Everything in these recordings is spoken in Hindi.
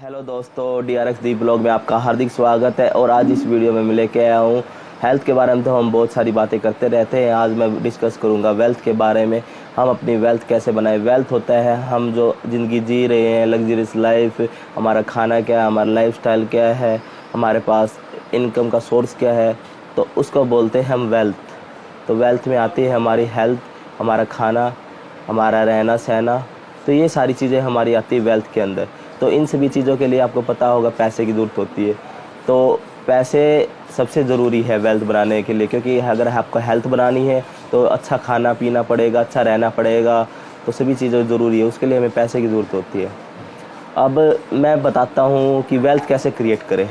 हेलो दोस्तों, DRX दी ब्लॉग में आपका हार्दिक स्वागत है। और आज इस वीडियो में मैं लेके आया हूँ हेल्थ के बारे में। तो हम बहुत सारी बातें करते रहते हैं, आज मैं डिस्कस करूँगा वेल्थ के बारे में। हम अपनी वेल्थ कैसे बनाएं। वेल्थ होता है हम जो ज़िंदगी जी रहे हैं, लग्जरियस लाइफ, हमारा खाना क्या है, हमारा लाइफस्टाइल क्या है, हमारे पास इनकम का सोर्स क्या है, तो उसको बोलते हैं हम वेल्थ। तो वेल्थ में आती है हमारी हेल्थ, हमारा खाना, हमारा रहना सहना, तो ये सारी चीज़ें हमारी आती है वेल्थ के अंदर। तो इन सभी चीज़ों के लिए आपको पता होगा पैसे की ज़रूरत होती है। तो पैसे सबसे ज़रूरी है वेल्थ बनाने के लिए, क्योंकि अगर आपको हेल्थ बनानी है तो अच्छा खाना पीना पड़ेगा, अच्छा रहना पड़ेगा, तो सभी चीज़ें ज़रूरी है, उसके लिए हमें पैसे की ज़रूरत होती है। अब मैं बताता हूँ कि वेल्थ कैसे क्रिएट करें।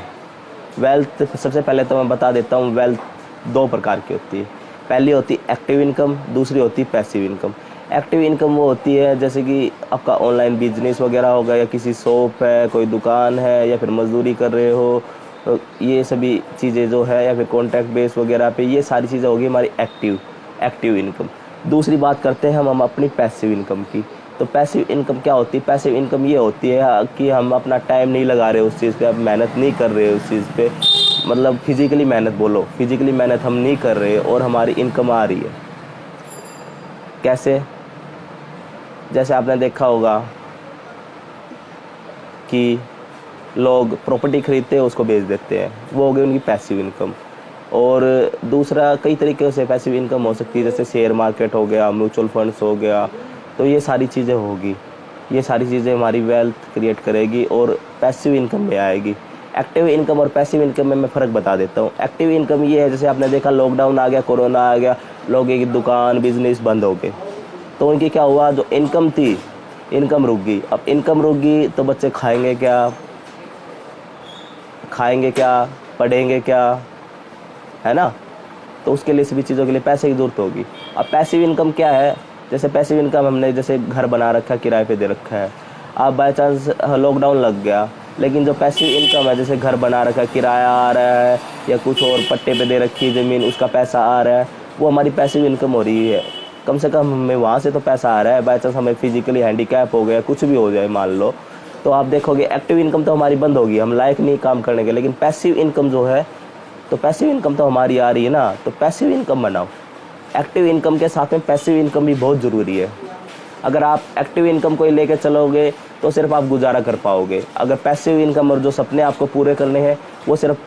वेल्थ सबसे पहले तो मैं बता देता हूँ, वेल्थ दो प्रकार की होती है। पहली होती है एक्टिव इनकम, दूसरी होती है पैसिव इनकम। एक्टिव इनकम वो होती है जैसे कि आपका ऑनलाइन बिजनेस वगैरह होगा, या किसी शॉप है, कोई दुकान है, या फिर मजदूरी कर रहे हो, तो ये सभी चीज़ें जो है, या फिर कॉन्ट्रैक्ट बेस वगैरह पे, ये सारी चीज़ें होगी हमारी एक्टिव इनकम। दूसरी बात करते हैं हम अपनी पैसिव इनकम की। तो पैसिव इनकम क्या होती है? पैसिव इनकम ये होती है कि हम अपना टाइम नहीं लगा रहे उस चीज़ पे, अब मेहनत नहीं कर रहे उस चीज़ पे, मतलब फिजिकली मेहनत, बोलो फिजिकली मेहनत हम नहीं कर रहे और हमारी इनकम आ रही है। कैसे? जैसे आपने देखा होगा कि लोग प्रॉपर्टी खरीदते हैं, उसको बेच देते हैं, वो हो गई उनकी पैसिव इनकम। और दूसरा कई तरीके से पैसिव इनकम हो सकती है, जैसे शेयर मार्केट हो गया, म्यूचुअल फंड्स हो गया, तो ये सारी चीज़ें होगी। ये सारी चीज़ें हमारी वेल्थ क्रिएट करेगी और पैसिव इनकम में आएगी। एक्टिव इनकम और पैसिव इनकम में मैं फ़र्क बता देता हूँ। एक्टिव इनकम ये है, जैसे आपने देखा लॉकडाउन आ गया, कोरोना आ गया, लोगों की दुकान बिजनेस बंद हो गए, तो उनकी क्या हुआ, जो इनकम थी, इनकम रुक गई। अब इनकम रुक गई तो बच्चे खाएंगे क्या, पढ़ेंगे क्या, है ना? तो उसके लिए सभी चीज़ों के लिए पैसे की ज़रूरत होगी। अब पैसिव इनकम क्या है? जैसे पैसिव इनकम हमने जैसे घर बना रखा है, किराए पे दे रखा है, अब बाई चांस लॉकडाउन लग गया, लेकिन जो पैसिव इनकम है, जैसे घर बना रखा है, किराया आ रहा है, या कुछ और पट्टे पे दे रखी है ज़मीन, उसका पैसा आ रहा है, वो हमारी पैसिव इनकम हो रही है। कम से कम हमें वहाँ से तो पैसा आ रहा है। बाई चांस हमें फिजिकली हैंडीकैप हो गया, कुछ भी हो जाए मान लो, तो आप देखोगे एक्टिव इनकम तो हमारी बंद होगी, हम लायक नहीं काम करने के। लेकिन पैसिव इनकम जो है, तो पैसिव इनकम तो हमारी आ रही है ना, तो पैसिव इनकम बनाओ। एक्टिव इनकम के साथ में पैसिव इनकम भी बहुत ज़रूरी है। अगर आप एक्टिव इनकम को ही लेके चलोगे तो सिर्फ आप गुजारा कर पाओगे। अगर पैसिव इनकम और जो सपने आपको पूरे करने हैं, वो सिर्फ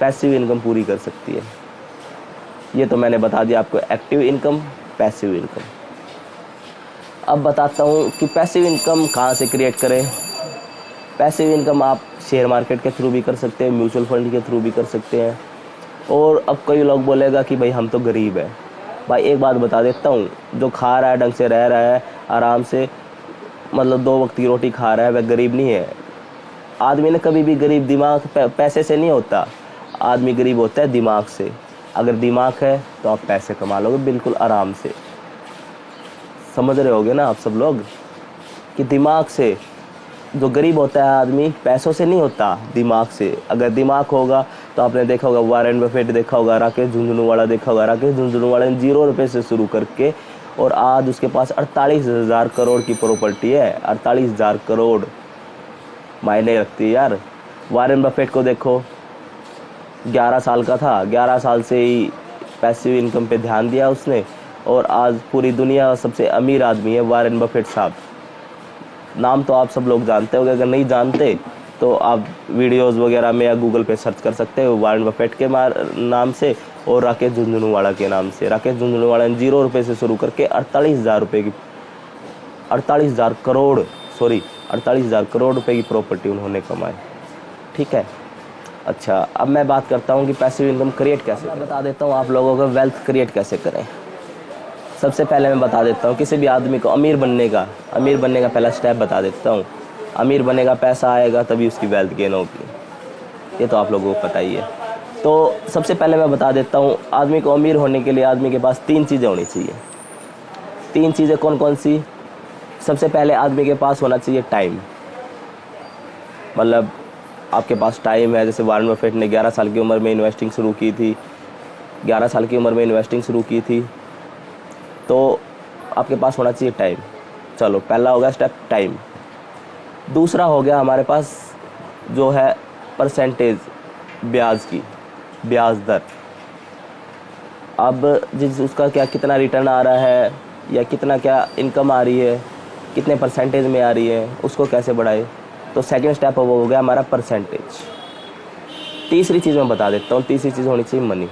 पैसिव इनकम पूरी कर सकती है। ये तो मैंने बता दिया आपको, एक्टिव इनकम, पैसिव इनकम। अब बताता हूँ कि पैसिव इनकम कहाँ से क्रिएट करें। पैसिव इनकम आप शेयर मार्केट के थ्रू भी कर सकते हैं, म्यूचुअल फंड के थ्रू भी कर सकते हैं। और अब कई लोग बोलेगा कि भाई हम तो गरीब है। भाई एक बात बता देता हूँ, जो खा रहा है, ढंग से रह रहा है, आराम से, मतलब 2 वक्त की रोटी खा रहा है, वह गरीब नहीं है। आदमी ने कभी भी गरीब दिमाग पैसे से नहीं होता, आदमी गरीब होता है दिमाग से। अगर दिमाग है तो आप पैसे कमा लोगे बिल्कुल आराम से। समझ रहे होगे ना आप सब लोग कि दिमाग से, जो गरीब होता है आदमी पैसों से नहीं होता, दिमाग से। अगर दिमाग होगा तो आपने देखा होगा वारेन बफेट देखा होगा, राकेश झुंझुनवाला देखा होगा। राकेश झुंझुनवाला ने 0 रुपये से शुरू करके और आज उसके पास 48,000 करोड़ की प्रॉपर्टी है। 48,000 करोड़ मायने रखती है यार। वारेन बफेट को देखो, 11 साल का था, 11 साल से ही पैसिव इनकम पे ध्यान दिया उसने, और आज पूरी दुनिया सबसे अमीर आदमी है वारेन बफेट साहब। नाम तो आप सब लोग जानते होंगे, अगर नहीं जानते तो आप वीडियोस वगैरह में या गूगल पे सर्च कर सकते हो वारेन बफेट के नाम से और राकेश झुंझुनवाला के नाम से। राकेश झुंझुनवाला ने 0 रुपये से शुरू करके 48,000 रुपये की 48,000 करोड़ 48,000 करोड़ रुपए की प्रॉपर्टी उन्होंने कमाई। ठीक है। अच्छा, अब मैं बात करता हूँ कि पैसिव इनकम क्रिएट कैसे करें। बता देता हूँ आप लोगों को वेल्थ क्रिएट कैसे करें। सबसे पहले मैं बता देता हूँ किसी भी आदमी को अमीर बनने का पहला स्टेप बता देता हूँ। अमीर बनेगा, पैसा आएगा, तभी उसकी वेल्थ गेन होगी। ये तो आप लोगों को पता ही है। तो सबसे पहले मैं बता देता हूँ, आदमी को अमीर होने के लिए आदमी के पास 3 चीज़ें होनी चाहिए। 3 चीज़ें कौन कौन सी? सबसे पहले आदमी के पास होना चाहिए टाइम। मतलब आपके पास टाइम है। जैसे वारेन बफेट ने 11 साल की उम्र में इन्वेस्टिंग शुरू की थी, 11 साल की उम्र में इन्वेस्टिंग शुरू की थी, तो आपके पास होना चाहिए टाइम। चलो, पहला हो गया स्टेप टाइम। दूसरा हो गया हमारे पास जो है परसेंटेज ब्याज की, ब्याज दर। अब जिस उसका क्या कितना रिटर्न आ रहा है या कितना क्या इनकम आ रही है, कितने परसेंटेज में आ रही है, उसको कैसे बढ़ाए। तो सेकंड स्टेप वो हो गया हमारा परसेंटेज। तीसरी चीज़ मैं बता देता हूँ, तीसरी चीज़ होनी चाहिए मनी।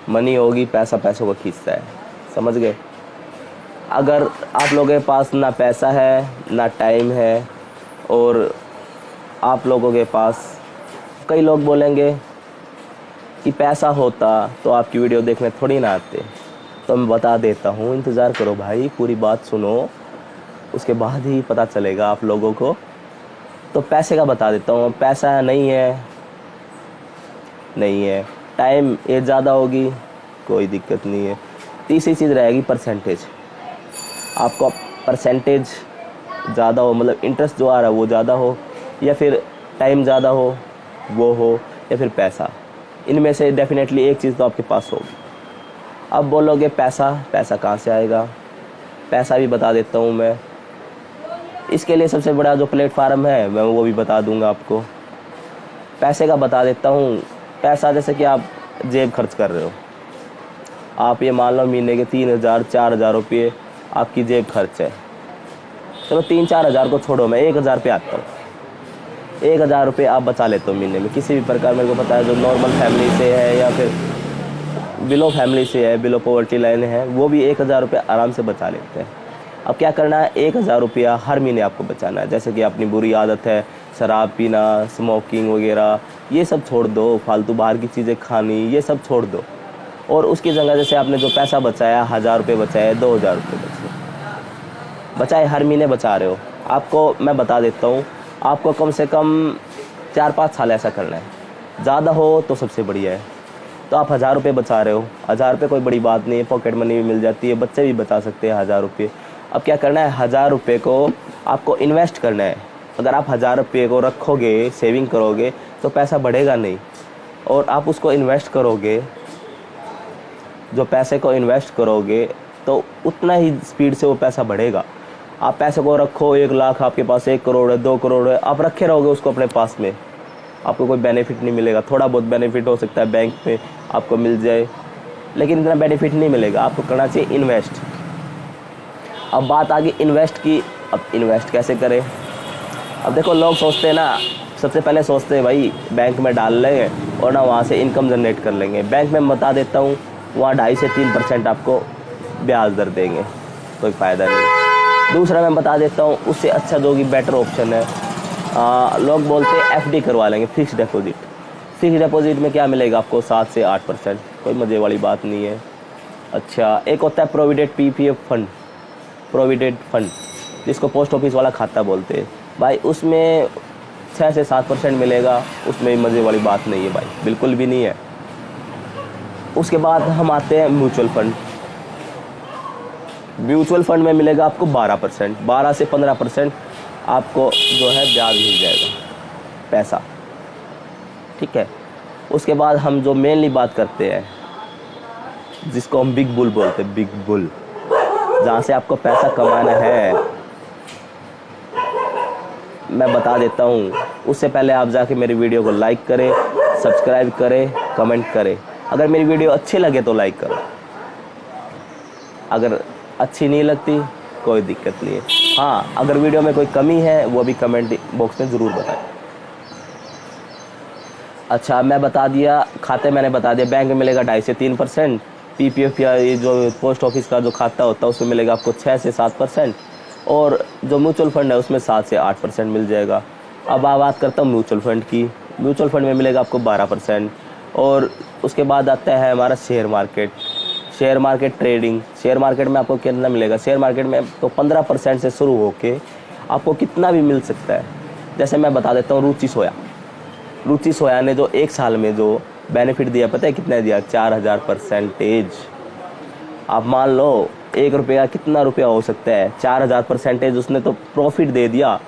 मनी होगी, पैसा पैसों को खींचता है, समझ गए। अगर आप लोगों के पास ना पैसा है ना टाइम है, और आप लोगों के पास, कई लोग बोलेंगे कि पैसा होता तो आपकी वीडियो देखने थोड़ी ना आते। तो मैं बता देता हूँ, इंतज़ार करो भाई, पूरी बात सुनो, उसके बाद ही पता चलेगा आप लोगों को। तो पैसे का बता देता हूँ। पैसा नहीं है, नहीं है, टाइम एज ज़्यादा होगी, कोई दिक्कत नहीं है। तीसरी चीज़ रहेगी परसेंटेज। आपको परसेंटेज ज़्यादा हो, मतलब इंटरेस्ट जो आ रहा है वो ज़्यादा हो, या फिर टाइम ज़्यादा हो वो हो, या फिर पैसा। इनमें से डेफिनेटली एक चीज़ तो आपके पास होगी। अब बोलोगे पैसा, पैसा कहाँ से आएगा। पैसा भी बता देता हूँ मैं। इसके लिए सबसे बड़ा जो प्लेटफार्म है मैं वो भी बता दूँगा आपको। पैसे का बता देता हूँ। पैसा जैसे कि आप जेब खर्च कर रहे हो, आप ये मान लो महीने के 3,000 4,000 रुपये आपकी जेब खर्च है। चलो 3-4 हज़ार को छोड़ो, मैं 1,000 पे आता हूँ। 1,000 रुपये आप बचा लेते हो महीने में, किसी भी प्रकार। मेरे को पता है जो नॉर्मल फैमिली से है या फिर बिलो फैमिली से है, बिलो पॉवर्टी लाइन है, वो भी 1,000 रुपये आराम से बचा लेते हैं। अब क्या करना है, 1,000 रुपया हर महीने आपको बचाना है। जैसे कि अपनी बुरी आदत है शराब पीना, स्मोकिंग वगैरह, ये सब छोड़ दो। फालतू बाहर की चीज़ें खानी, ये सब छोड़ दो। और उसकी जगह जैसे आपने जो पैसा बचाया, 1,000 रुपये बचाए, 2,000 रुपये बचाए, हर महीने बचा रहे हो। आपको मैं बता देता हूँ, आपको कम से कम 4-5 साल ऐसा करना है। ज़्यादा हो तो सबसे बढ़िया है। तो आप 1,000 रुपये बचा रहे हो, 1,000 रुपये कोई बड़ी बात नहीं है, पॉकेट मनी भी मिल जाती है, बच्चे भी बचा सकते हैं 1,000 रुपये। अब क्या करना है, 1,000 रुपये को आपको इन्वेस्ट करना है। अगर आप 1,000 रुपये को रखोगे, सेविंग करोगे, तो पैसा बढ़ेगा नहीं। और आप उसको इन्वेस्ट करोगे, जो पैसे को इन्वेस्ट करोगे, तो उतना ही स्पीड से वो पैसा बढ़ेगा। आप पैसे को रखो, 1 लाख आपके पास, 1 करोड़ है, 2 करोड़ है, आप रखे रहोगे उसको अपने पास में, आपको कोई बेनिफिट नहीं मिलेगा। थोड़ा बहुत बेनिफिट हो सकता है बैंक में आपको मिल जाए, लेकिन इतना बेनिफिट नहीं मिलेगा। आपको करना चाहिए इन्वेस्ट। अब बात आ गई इन्वेस्ट की। अब इन्वेस्ट कैसे करें। अब देखो, लोग सोचते हैं ना, सबसे पहले सोचते हैं भाई बैंक में डाल लेंगे और ना वहाँ से इनकम जनरेट कर लेंगे। बैंक में मैं बता देता हूँ, वहाँ 2.5 से 3% आपको ब्याज दर देंगे, कोई फ़ायदा नहीं। दूसरा मैं बता देता हूँ, उससे अच्छा जो कि बेटर ऑप्शन है, लोग बोलते हैं FD करवा लेंगे, फिक्स डिपॉजिट। फिक्स डिपॉजिट में क्या मिलेगा आपको, 7 से 8%, कोई मज़े वाली बात नहीं है। अच्छा, एक होता है provident PPF fund, provident fund, जिसको पोस्ट ऑफिस वाला खाता बोलते हैं भाई। उसमें 6 से 7% मिलेगा, उसमें मज़े वाली बात नहीं है भाई, बिल्कुल भी नहीं है। उसके बाद हम आते हैं म्यूचुअल फंड। म्यूचुअल फंड में मिलेगा आपको 12%, 12 से 15% आपको जो है ब्याज मिल जाएगा, पैसा, ठीक है। उसके बाद हम जो मेनली बात करते हैं, जिसको हम बिग बुल बोलते हैं, बिग बुल, जहाँ से आपको पैसा कमाना है, मैं बता देता हूँ। उससे पहले आप जाके मेरी वीडियो को लाइक करें, सब्सक्राइब करें, कमेंट करें। अगर मेरी वीडियो अच्छी लगे तो लाइक करो, अगर अच्छी नहीं लगती कोई दिक्कत नहीं है। हाँ, अगर वीडियो में कोई कमी है वो भी कमेंट बॉक्स में ज़रूर बताएं। अच्छा, मैं बता दिया, खाते मैंने बता दिया। बैंक में मिलेगा 2.5 से 3%, PPF या ये जो पोस्ट ऑफिस का जो खाता होता है उसमें मिलेगा आपको 6 से 7%, और जो म्यूचुअल फंड है उसमें 7 से 8% मिल जाएगा। अब आप बात करता हूँ म्यूचुअल फंड की। म्यूचुअल फंड में मिलेगा आपको 12%। और उसके बाद आता है हमारा share market, share market trading. Share market में आपको कितना मिलेगा, शेयर मार्केट में तो 15% से शुरू होके आपको कितना भी मिल सकता है। जैसे मैं बता देता हूँ, रुचि सोया ने जो 1 साल में जो बेनिफिट दिया, पता है कितना दिया, 4,000%। आप मान लो 1 रुपये का कितना रुपया हो सकता है, 4,000% उसने तो प्रॉफिट दे दिया।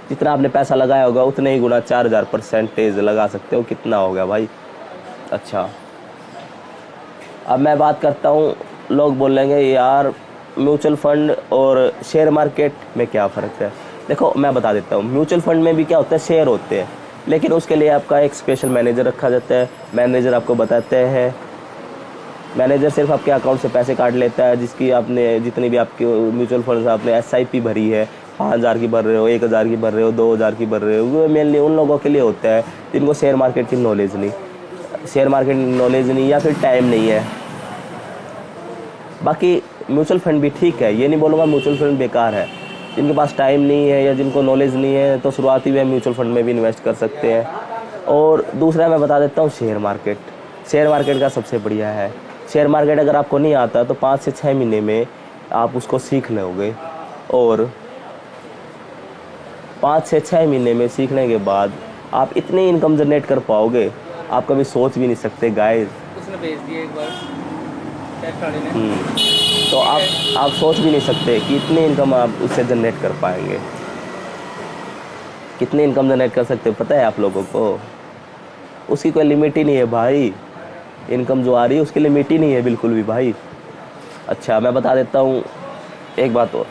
जितना आपने पैसा लगाया होगा उतने ही गुना 4,000% लगा सकते हो, कितना हो गया भाई। अच्छा, अब मैं बात करता हूँ, लोग बोलेंगे यार म्यूचुअल फंड और शेयर मार्केट में क्या फ़र्क है। देखो मैं बता देता हूँ, म्यूचुअल फंड में भी क्या होता है, शेयर होते हैं, लेकिन उसके लिए आपका एक स्पेशल मैनेजर रखा जाता है। मैनेजर आपको बताते हैं, मैनेजर सिर्फ आपके अकाउंट से पैसे काट लेता है, जिसकी आपने जितनी भी आपकी म्यूचुअल फंड आपने SIP भरी है, 5,000 की भर रहे हो, 1,000 की भर रहे हो, 2,000 की भर रहे हो, वो मेनली उन लोगों के लिए होता है जिनको शेयर मार्केट की नॉलेज नहीं, या फिर टाइम नहीं है। बाकी म्यूचुअल फंड भी ठीक है, ये नहीं बोलूँगा म्यूचुअल फंड बेकार है। जिनके पास टाइम नहीं है या जिनको नॉलेज नहीं है तो शुरुआती में म्यूचुअल फंड में भी इन्वेस्ट कर सकते हैं। और दूसरा मैं बता देता हूँ, शेयर मार्केट का सबसे बढ़िया है। शेयर मार्केट अगर आपको नहीं आता तो 5 से 6 महीने में आप उसको सीख लोगे, और 5 से 6 महीने में सीखने के बाद आप इतनी इनकम जनरेट कर पाओगे, आप कभी सोच भी नहीं सकते गाइस। उसने भेज दिया एक बार तो आप सोच भी नहीं सकते कि इतनी इनकम आप उससे जनरेट कर पाएंगे। कितनी इनकम जनरेट कर सकते हो पता है आप लोगों को? उसकी कोई लिमिट ही नहीं है भाई। इनकम जो आ रही है उसकी लिमिट ही नहीं है बिल्कुल भी भाई। अच्छा मैं बता देता हूँ एक बात और,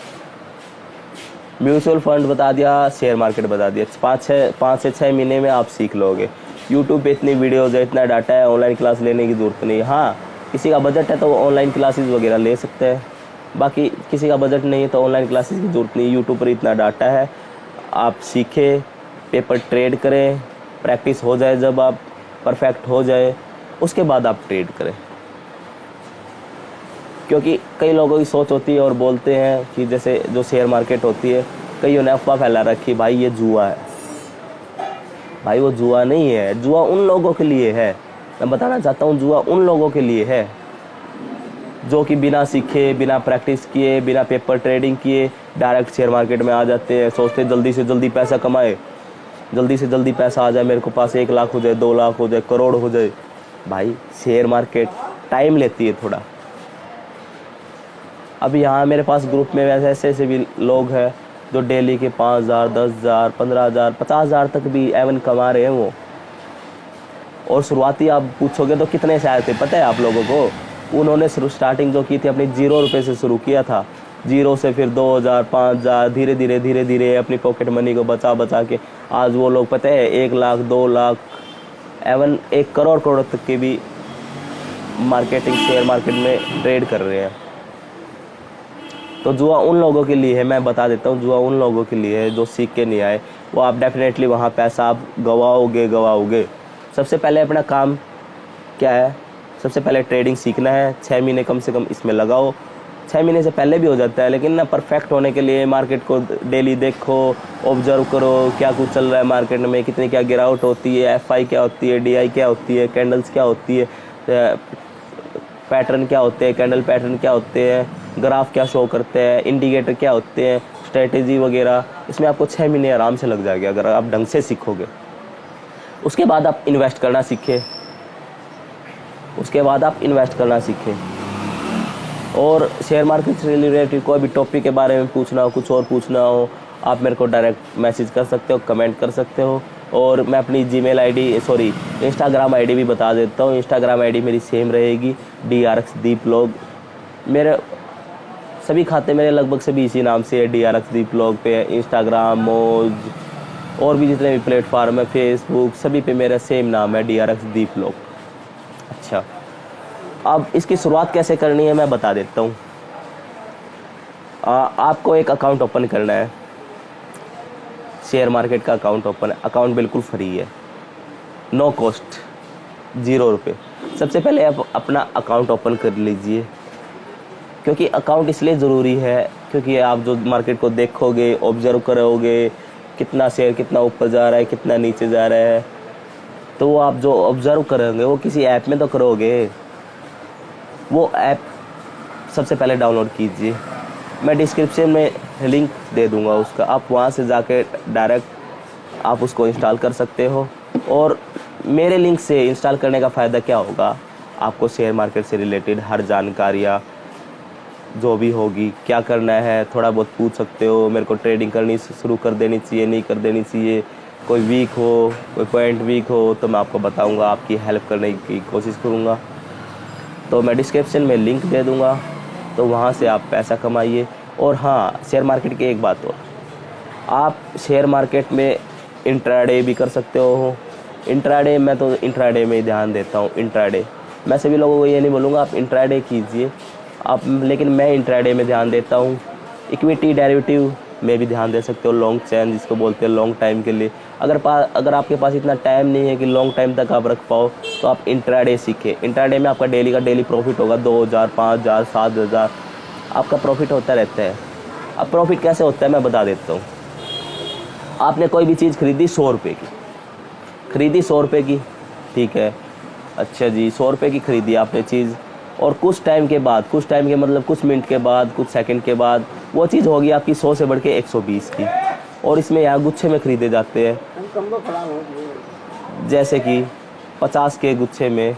म्यूचुअल फंड बता दिया, शेयर मार्केट बता दिया, 5 से 6 महीने में आप सीख लोगे। यूट्यूब पे इतनी वीडियोज़ है, इतना डाटा है, ऑनलाइन क्लास लेने की ज़रूरत नहीं। हाँ किसी का बजट है तो वो ऑनलाइन क्लासेस वगैरह ले सकते हैं, बाकी किसी का बजट नहीं है तो ऑनलाइन क्लासेस की ज़रूरत नहीं। यूट्यूब पर इतना डाटा है, आप सीखें, पेपर ट्रेड करें, प्रैक्टिस हो जाए, जब आप परफेक्ट हो जाए उसके बाद आप ट्रेड करें। क्योंकि कई लोगों की सोच होती है और बोलते हैं कि जैसे जो शेयर मार्केट होती है, कईयों ने अफवाह फैला रखी भाई ये जुआ है। भाई वो जुआ नहीं है, जुआ उन लोगों के लिए है, मैं बताना चाहता हूँ, जुआ उन लोगों के लिए है जो कि बिना सीखे, बिना प्रैक्टिस किए, बिना पेपर ट्रेडिंग किए डायरेक्ट शेयर मार्केट में आ जाते हैं। सोचते जल्दी से जल्दी पैसा कमाए, जल्दी से जल्दी पैसा आ जाए, मेरे को पास 1 लाख हो जाए, 2 लाख हो जाए, करोड़ हो जाए। भाई शेयर मार्केट टाइम लेती है थोड़ा। अब यहाँ मेरे पास ग्रुप में वैसे ऐसे भी लोग हैं जो डेली के 5,000, 10,000, 15,000, 50,000 तक भी एवन कमा रहे हैं वो। और शुरुआती आप पूछोगे तो कितने से आए थे पता है आप लोगों को? उन्होंने स्टार्टिंग जो की थी अपनी 0 रुपये से शुरू किया था, 0 से फिर 2,000, 5,000, धीरे धीरे अपनी पॉकेट मनी को बचा के आज वो लोग पता है 1 लाख, 2 लाख, एवन 1 करोड़ तक के भी मार्केटिंग शेयर मार्केट में ट्रेड कर रहे हैं। तो जुआ उन लोगों के लिए है, मैं बता देता हूँ, जुआ उन लोगों के लिए है जो सीख के नहीं आए। वो आप डेफिनेटली वहाँ पैसा आप गवाओगे। सबसे पहले अपना काम क्या है, सबसे पहले ट्रेडिंग सीखना है। 6 महीने कम से कम इसमें लगाओ। 6 महीने से पहले भी हो जाता है, लेकिन ना परफेक्ट होने के लिए मार्केट को डेली देखो, ऑब्जर्व करो क्या कुछ चल रहा है मार्केट में, कितनी क्या गिरावट होती है, FI क्या होती है, DI क्या होती है, कैंडल्स क्या होती है, पैटर्न क्या होते हैं, कैंडल पैटर्न क्या होते हैं, ग्राफ क्या शो करते हैं, इंडिकेटर क्या होते हैं, स्ट्रेटेजी वगैरह। इसमें आपको 6 महीने आराम से लग जाएगा अगर आप ढंग से सीखोगे। उसके बाद आप इन्वेस्ट करना सीखें। और शेयर मार्केट से रिलेटेड कोई भी टॉपिक के बारे में पूछना हो, कुछ और पूछना हो, आप मेरे को डायरेक्ट मैसेज कर सकते हो, कमेंट कर सकते हो। और मैं अपनी इंस्टाग्राम आईडी भी बता देता हूँ। इंस्टाग्राम आईडी मेरी सेम रहेगी, DRX दीप व्लॉग। मेरे सभी खाते मेरे लगभग सभी इसी नाम से है, DRX दीप व्लॉग पे, इंस्टाग्राम, मोज और भी जितने भी प्लेटफार्म है, फेसबुक, सभी पे मेरा सेम नाम है, DRX दीप व्लॉग। अच्छा अब इसकी शुरुआत कैसे करनी है मैं बता देता हूँ। आपको एक अकाउंट ओपन करना है, शेयर मार्केट का अकाउंट बिल्कुल फ्री है, नो कॉस्ट, 0 रुपये। सबसे पहले आप अपना अकाउंट ओपन कर लीजिए, क्योंकि अकाउंट इसलिए ज़रूरी है क्योंकि आप जो मार्केट को देखोगे, ऑब्जर्व करोगे, कितना शेयर कितना ऊपर जा रहा है, कितना नीचे जा रहा है, तो वो आप जो ऑब्जर्व करोगे वो किसी ऐप में तो करोगे। वो ऐप सबसे पहले डाउनलोड कीजिए, मैं डिस्क्रिप्शन में लिंक दे दूंगा उसका, आप वहाँ से जाके डायरेक्ट आप उसको इंस्टॉल कर सकते हो। और मेरे लिंक से इंस्टॉल करने का फ़ायदा क्या होगा, आपको शेयर मार्केट से रिलेटेड हर जानकारियाँ जो भी होगी, क्या करना है थोड़ा बहुत पूछ सकते हो। मेरे को ट्रेडिंग करनी शुरू कर देनी चाहिए, नहीं कर देनी चाहिए, कोई वीक हो, कोई पॉइंट वीक हो तो मैं आपको बताऊंगा, आपकी हेल्प करने की कोशिश करूंगा। तो मैं डिस्क्रिप्शन में लिंक दे दूंगा, तो वहाँ से आप पैसा कमाइए। और हाँ शेयर मार्केट की एक बात और, आप शेयर मार्केट में इंट्राडे भी कर सकते हो। इंट्राडे, मैं तो इंट्राडे में ही ध्यान देता हूँ। इंट्राडे मैं सभी लोगों को ये नहीं बोलूँगा आप इंट्राडे कीजिए आप, लेकिन मैं इंट्राडे में ध्यान देता हूँ। इक्विटी डेरिवेटिव में भी ध्यान दे सकते हो, लॉन्ग चैन जिसको बोलते हैं, लॉन्ग टाइम के लिए। अगर आपके पास इतना टाइम नहीं है कि लॉन्ग टाइम तक आप रख पाओ, तो आप इंट्राडे सीखें। इंट्राडे में आपका डेली का डेली प्रॉफिट होगा 2000, 5000, 7000 आपका प्रॉफिट होता रहता है। अब प्रॉफिट कैसे होता है मैं बता देता हूँ। आपने कोई भी चीज़ खरीदी 100 रुपये की, खरीदी 100 रुपये की, ठीक है, अच्छा जी 100 रुपये की खरीदी आपने चीज़, और कुछ टाइम के बाद, कुछ टाइम के मतलब कुछ मिनट के बाद, कुछ सेकंड के बाद वो चीज़ होगी आपकी 100 से बढ़ के 120 की। और इसमें यहाँ गुच्छे में ख़रीदे जाते हैं, जैसे कि 50 के गुच्छे में,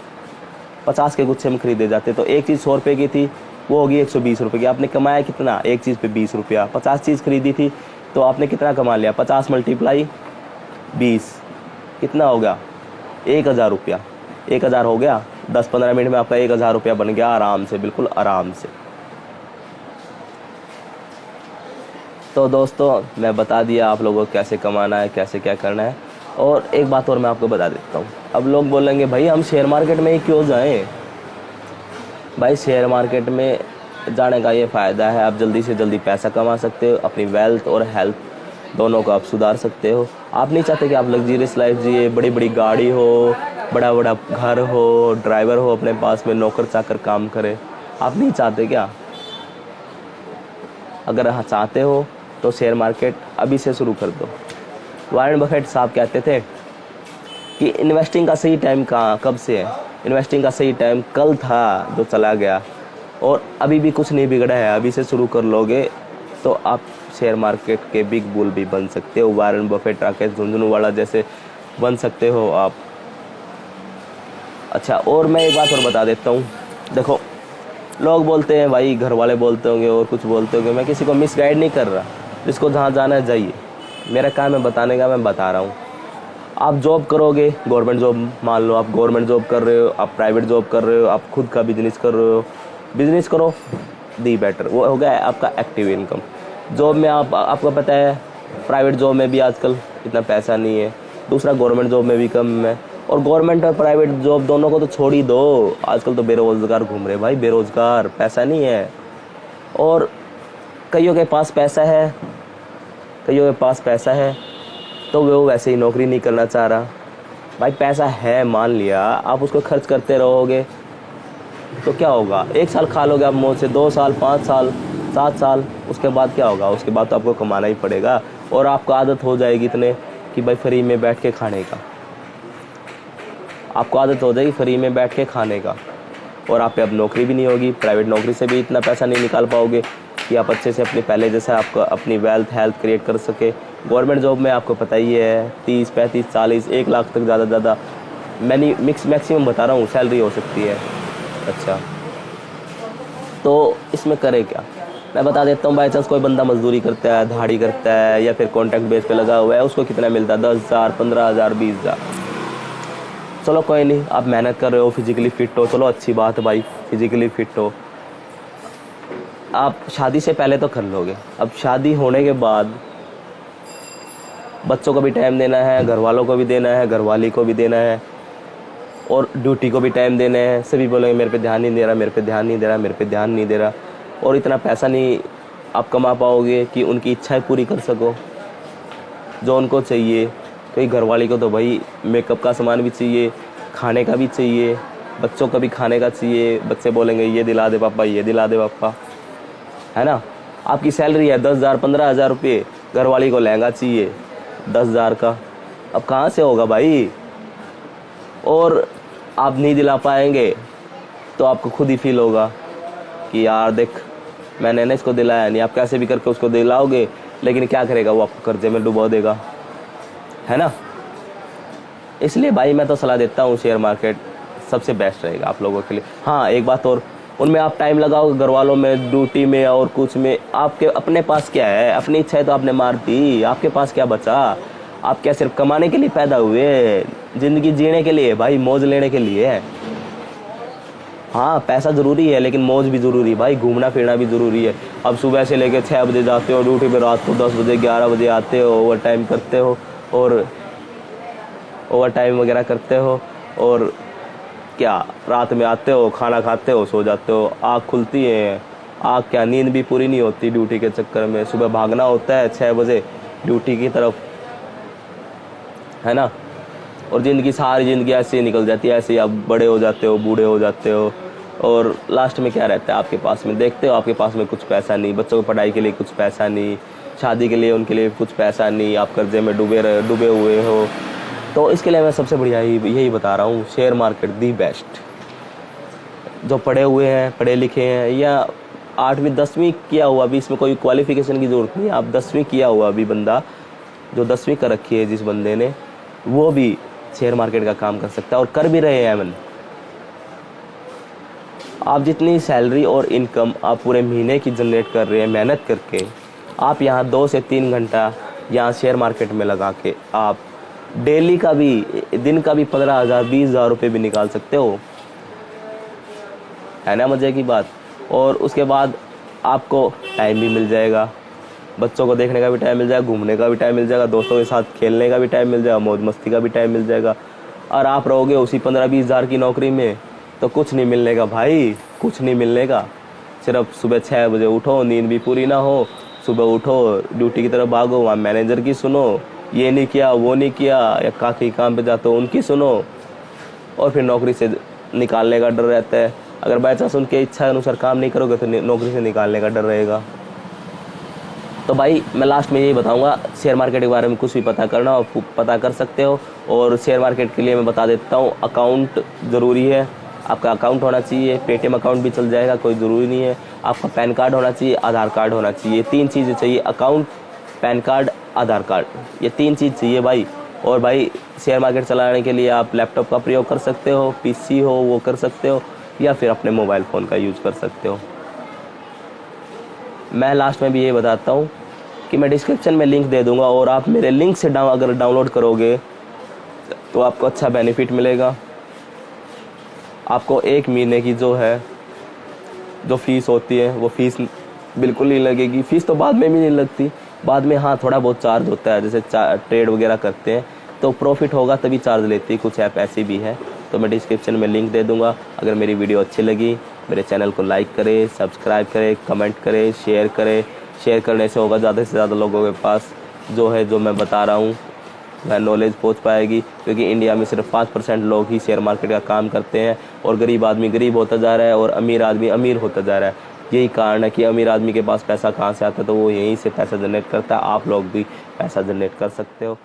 50 के गुच्छे में ख़रीदे जाते हैं। तो एक चीज़ 100 रुपये की थी, वो होगी 120 रुपये की। आपने कमाया कितना, एक चीज़ पे 20 रुपया। 50 चीज़ खरीदी थी तो आपने कितना कमा लिया, 50 × 20 कितना हो गया, 1000 रुपया। 1000 हो गया, 10-15 मिनट में आपका 1000 रुपया बन गया आराम से, बिल्कुल आराम से। तो दोस्तों मैं बता दिया आप लोगों को कैसे कमाना है, कैसे क्या करना है। और एक बात और मैं आपको बता देता हूँ। अब लोग बोलेंगे भाई हम शेयर मार्केट में ही क्यों जाएं। भाई शेयर मार्केट में जाने का ये फ़ायदा है, आप जल्दी से जल्दी पैसा कमा सकते हो, अपनी वेल्थ और हेल्थ दोनों को आप सुधार सकते हो। आप नहीं चाहते कि आप लग्जरियस लाइफ जिए, बड़ी बड़ी गाड़ी हो, बड़ा बड़ा घर हो, ड्राइवर हो अपने पास में, नौकर चाकर काम करे, आप नहीं चाहते क्या? अगर हाँ चाहते हो तो शेयर मार्केट अभी से शुरू कर दो। वॉरेन बफेट साहब कहते थे कि इन्वेस्टिंग का सही टाइम कब से है? इन्वेस्टिंग का सही टाइम कल था जो चला गया, और अभी भी कुछ नहीं बिगड़ा है। अभी से शुरू कर लोगे तो आप शेयर मार्केट के बिग बुल भी बन सकते हो। वॉरेन बफेट, राकेश झुंझुनवाला जैसे बन सकते हो आप। अच्छा, और मैं एक बात और बता देता हूँ। देखो लोग बोलते हैं, भाई घर वाले बोलते होंगे और कुछ बोलते होंगे, मैं किसी को मिसगाइड नहीं कर रहा। जिसको जहाँ जाना है जाइए, मेरा काम है बताने का, मैं बता रहा हूँ। आप जॉब करोगे, गवर्नमेंट जॉब मान लो, आप गवर्नमेंट जॉब कर रहे हो, आप प्राइवेट जॉब कर रहे हो, आप खुद का बिजनेस कर रहे हो, बिजनेस करो, दी बेटर, वो हो गया आपका एक्टिव इनकम। जॉब में आपको पता है प्राइवेट जॉब में भी आजकल इतना पैसा नहीं है, दूसरा गवर्नमेंट जॉब में भी कम है। और गवर्नमेंट और प्राइवेट जॉब दोनों को तो छोड़ ही दो, आजकल तो बेरोज़गार घूम रहे भाई, बेरोज़गार, पैसा नहीं है। और कईयों के पास पैसा है, कईयों के पास पैसा है तो वो वैसे ही नौकरी नहीं करना चाह रहा। भाई पैसा है मान लिया, आप उसको खर्च करते रहोगे तो क्या होगा? 1 साल खा लोगे आप मौज से, 2 साल, 5 साल, 7 साल, उसके बाद क्या होगा? उसके बाद तो आपको कमाना ही पड़ेगा। और आपको आदत हो जाएगी इतने कि भाई फ्री में बैठ के खाने का, आपको आदत हो जाएगी फ्री में बैठ के खाने का। और आप पे अब नौकरी भी नहीं होगी, प्राइवेट नौकरी से भी इतना पैसा नहीं निकाल पाओगे कि आप अच्छे से अपने पहले जैसा आपको अपनी वेल्थ हेल्थ क्रिएट कर सके। गवर्नमेंट जॉब में आपको पता ही है 30, 35, 40, 1 लाख तक ज़्यादा मैक्सिमम बता रहा हूँ सैलरी हो सकती है। अच्छा, तो इसमें करे क्या? मैं बता देता हूँ। बाई चांस कोई बंदा मजदूरी करता है, दिहाड़ी करता है, या फिर कॉन्ट्रैक्ट बेस पे लगा हुआ है, उसको कितना मिलता है? 10,000, 15,000, 20,000। चलो कोई नहीं, आप मेहनत कर रहे हो, फिजिकली फिट हो, चलो अच्छी बात है भाई, फिजिकली फिट हो। आप शादी से पहले तो कर लोगे, अब शादी होने के बाद बच्चों को भी टाइम देना है, घर वालों को भी देना है, घरवाली को भी देना है, और ड्यूटी को भी टाइम देना है। सभी बोलेंगे मेरे पे ध्यान नहीं दे रहा, मेरे पे ध्यान नहीं दे रहा, मेरे पे ध्यान नहीं दे रहा। और इतना पैसा नहीं आप कमा पाओगे कि उनकी इच्छाएं पूरी कर सको जो उनको चाहिए। क्योंकि घरवाली को तो भाई मेकअप का सामान भी चाहिए, खाने का भी चाहिए, बच्चों का भी खाने का चाहिए। बच्चे बोलेंगे ये दिला दे पापा, ये दिला दे पापा, है ना। आपकी सैलरी है 10,000, 15,000 रुपये, घरवाली को लहंगा चाहिए 10,000 का, अब कहाँ से होगा भाई? और आप नहीं दिला पाएंगे तो आपको खुद ही फील होगा कि यार देख मैंने ना इसको दिलाया नहीं। आप कैसे भी करके उसको दिलाओगे, लेकिन क्या करेगा वो? आपको कर्जे में डुबो देगा, है ना। इसलिए भाई मैं तो सलाह देता हूँ शेयर मार्केट सबसे बेस्ट रहेगा आप लोगों के लिए। हाँ एक बात और, उनमें आप टाइम लगाओगे, घर वालों में, ड्यूटी में और कुछ में, आपके अपने पास क्या है? अपनी इच्छा है तो आपने मार दी, आपके पास क्या बचा? आप क्या सिर्फ कमाने के लिए पैदा हुए? ज़िंदगी जीने के लिए भाई, मौज लेने के लिए। हाँ पैसा ज़रूरी है, लेकिन मौज भी ज़रूरी है भाई, घूमना फिरना भी ज़रूरी है। अब सुबह से लेकर 6 बजे जाते हो ड्यूटी पे, रात को 10 बजे 11 बजे आते हो, ओवर टाइम करते हो और ओवर टाइम वगैरह करते हो, और क्या रात में आते हो, खाना खाते हो, सो जाते हो, आँख खुलती है, आँख क्या नींद भी पूरी नहीं होती ड्यूटी के चक्कर में। सुबह भागना होता है 6 बजे ड्यूटी की तरफ, है ना। और ज़िंदगी, सारी ज़िंदगी ऐसे ही निकल जाती है, ऐसे ही आप बड़े हो जाते हो, बूढ़े हो जाते हो, और लास्ट में क्या रहता है आपके पास में, देखते हो आपके पास में कुछ पैसा नहीं, बच्चों की पढ़ाई के लिए कुछ पैसा नहीं, शादी के लिए उनके लिए कुछ पैसा नहीं, आप कर्जे में डूबे हुए हो। तो इसके लिए मैं सबसे बढ़िया यही बता रहा हूँ, शेयर मार्केट दी बेस्ट। जो पढ़े हुए हैं, पढ़े लिखे हैं, या 8वीं 10वीं किया हुआ, अभी इसमें कोई क्वालिफिकेशन की ज़रूरत नहीं, आप 10वीं किया हुआ अभी बंदा, जो 10वीं कर रखी है जिस बंदे ने, वो भी शेयर मार्केट का काम कर सकता है, और कर भी रहे हैं अमन। आप जितनी सैलरी और इनकम आप पूरे महीने की जनरेट कर रहे हैं मेहनत करके, आप यहाँ 2 से 3 घंटा यहाँ शेयर मार्केट में लगा के आप डेली का भी, दिन का भी 15,000 20,000 रुपये भी निकाल सकते हो, है ना मज़े की बात। और उसके बाद आपको टाइम भी मिल जाएगा, बच्चों को देखने का भी टाइम मिल जाएगा, घूमने का भी टाइम मिल जाएगा, दोस्तों के साथ खेलने का भी टाइम मिल जाएगा, मौज मस्ती का भी टाइम मिल जाएगा। और आप रहोगे उसी 15-20 हज़ार की नौकरी में तो कुछ नहीं मिलने का भाई, कुछ नहीं मिलने का। सिर्फ सुबह 6 बजे उठो, नींद भी पूरी ना हो, सुबह उठो ड्यूटी की तरफ भागो, वहाँ मैनेजर की सुनो, ये नहीं किया वो नहीं किया, या काकी काम पे जाते हो उनकी सुनो, और फिर नौकरी से निकालने का डर रहता है। अगर बाई चांस उनके इच्छा अनुसार काम नहीं करोगे तो नौकरी से निकालने का डर रहेगा। तो भाई मैं लास्ट में यही बताऊंगा, शेयर मार्केट के बारे में कुछ भी पता करना हो पता कर सकते हो। और शेयर मार्केट के लिए मैं बता देता हूँ, अकाउंट ज़रूरी है, आपका अकाउंट होना चाहिए, पेटीएम अकाउंट भी चल जाएगा, कोई ज़रूरी नहीं है। आपका पैन कार्ड होना चाहिए, आधार कार्ड होना चाहिए, 3 चीज़ें चाहिए, अकाउंट, पैन कार्ड, आधार कार्ड, ये 3 चीज़ चाहिए भाई। और भाई शेयर मार्केट चलाने के लिए आप लैपटॉप का प्रयोग कर सकते हो, पीसी हो वो कर सकते हो, या फिर अपने मोबाइल फ़ोन का यूज़ कर सकते हो। मैं लास्ट में भी ये बताता हूँ कि मैं डिस्क्रिप्शन में लिंक दे दूँगा, और आप मेरे लिंक से अगर डाउनलोड करोगे तो आपको अच्छा बेनिफिट मिलेगा। आपको 1 महीने की जो फ़ीस होती है वो फ़ीस बिल्कुल नहीं लगेगी। फ़ीस तो बाद में भी नहीं लगती, बाद में हाँ थोड़ा बहुत चार्ज होता है, जैसे ट्रेड वगैरह करते हैं तो प्रॉफिट होगा तभी चार्ज लेती है, कुछ ऐप ऐसी भी है। तो मैं डिस्क्रिप्शन में लिंक दे दूँगा। अगर मेरी वीडियो अच्छी लगी मेरे चैनल को लाइक करें, सब्सक्राइब करें, कमेंट करें, शेयर करें। शेयर करने से होगा ज़्यादा से ज़्यादा लोगों के पास जो मैं बता रहा हूँ वह नॉलेज पहुँच पाएगी, क्योंकि इंडिया में सिर्फ 5% लोग ही शेयर मार्केट का काम करते हैं, और गरीब आदमी गरीब होता जा रहा है और अमीर आदमी अमीर होता जा रहा है। यही कारण है कि अमीर आदमी के पास पैसा कहाँ से आता है, तो वो यहीं से पैसा जनरेट करता है। आप लोग भी पैसा जनरेट कर सकते हो।